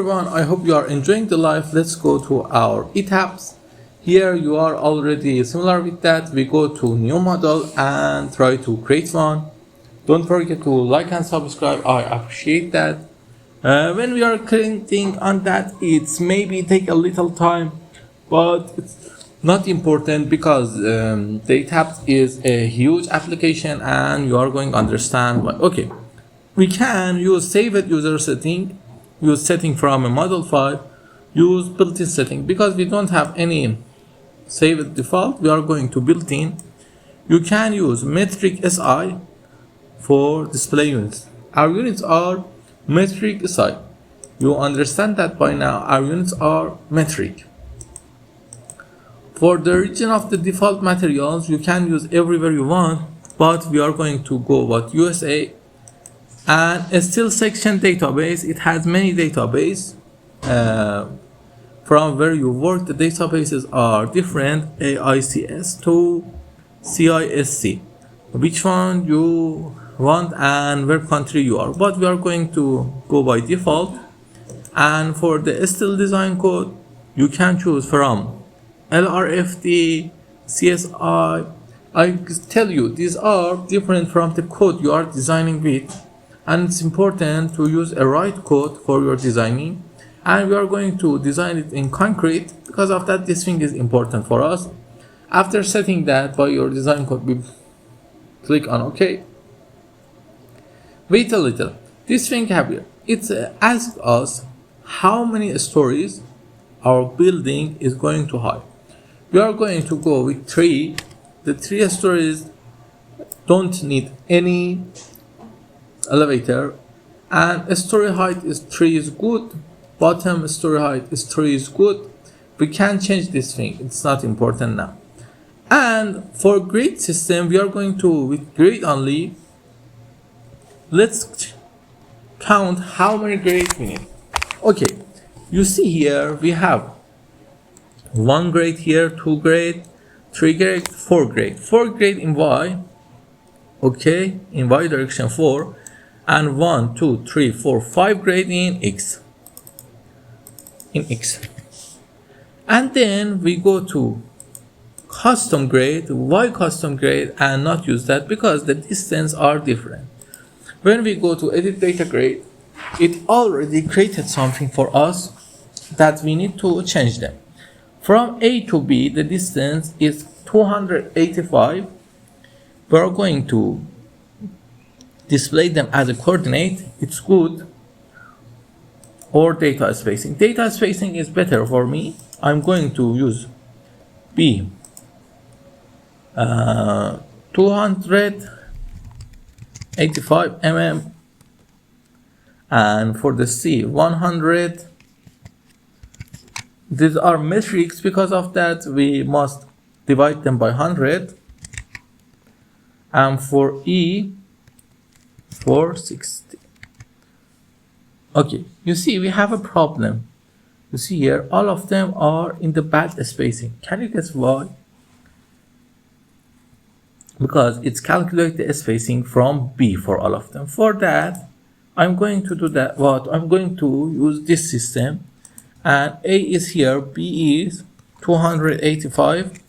everyone, I hope you are enjoying the life. Let's go to our ETABs. Here you are already similar with that. We go to new model and try to create one. Don't forget to like and subscribe, I appreciate that. When we are creating on that, it's maybe take a little time, but it's not important because the ETABs is a huge application and you are going to understand why. Okay, we can use saved user setting, use setting from a model file, use built-in setting. Because we don't have any saved default, we are going to built-in. You can use metric SI for display units. Our units are metric SI. You understand that by now. Our units are metric. For the region of the default materials, you can use everywhere you want, but we are going to go with USA. And a still section database, it has many databases. From where you work, the databases are different, AICS to CISC. Which one you want and where country you are, but we are going to go by default. And for the still design code, you can choose from LRFD, CSI. I tell you, these are different from the code you are designing with, and it's important to use a right code for your designing. And we are going to design it in concrete. Because of that, this thing is important for us. After setting that by your design code, we click on OK. Wait a little. This thing here, it asks us how many stories our building is going to have. We are going to go with 3. The 3 stories don't need any elevator, and story height is 3 is good, bottom story height is 3 is good. We can change this thing, it's not important now. And for grade system, we are going to with grade only. Let's count how many grades we need. Okay, you see here we have 1 grade here, 2 grade, 3 grade, 4 grade. 4 grade in Y, okay, in Y direction 4, and 1, 2, 3, 4, 5 grade in X. And then we go to custom grade, Y custom grade, and not use that because the distance are different. When we go to edit data grade, it already created something for us that we need to change them. From A to B, the distance is 285. We are going to display them as a coordinate. It's good. Or data spacing. Data spacing is better for me. I'm going to use B 285 mm, and for the C 100. These are metrics, because of that we must divide them by 100. And for E 460. Okay, you see we have a problem. You see here all of them are in the bad spacing. Can you guess why? Because it's calculate the spacing from B for all of them. For that, I'm going to do that. I'm going to use this system, and A is here, B is 285,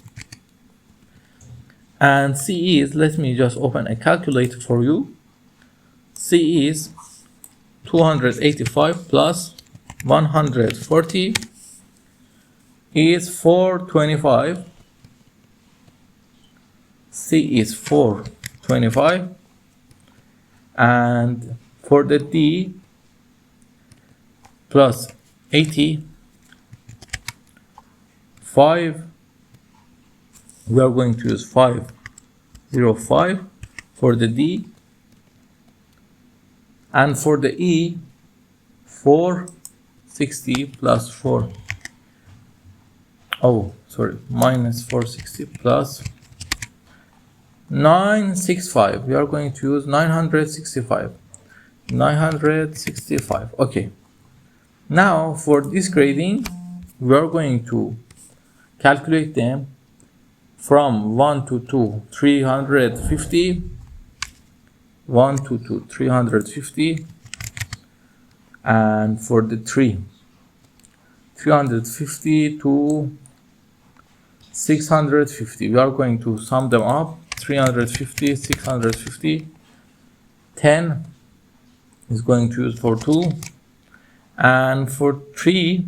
and C is, let me just open a calculator for you. C is 285 plus 140 is 425. C is 425, and for the D plus 85, we are going to use 505 for the D, and for the E 460 plus 4, minus 460 plus 965. We are going to use 965. Okay, now for this grading, we are going to calculate them from 1 to 2 350, 1 to 2 350, and for the 3 350 to 650. We are going to sum them up. 350, 650, 10 is going to use for 2, and for 3,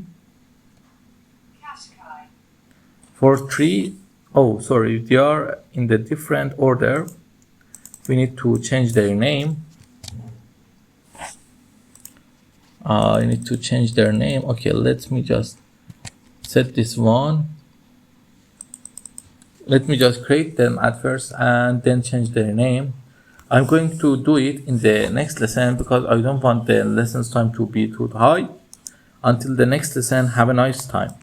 oh sorry, they are in the different order. We need to change their name. I need to change their name. Okay, let me just set this one. Let me just create them at first and then change their name. I'm going to do it in the next lesson because I don't want the lessons time to be too high. Until the next lesson, have a nice time.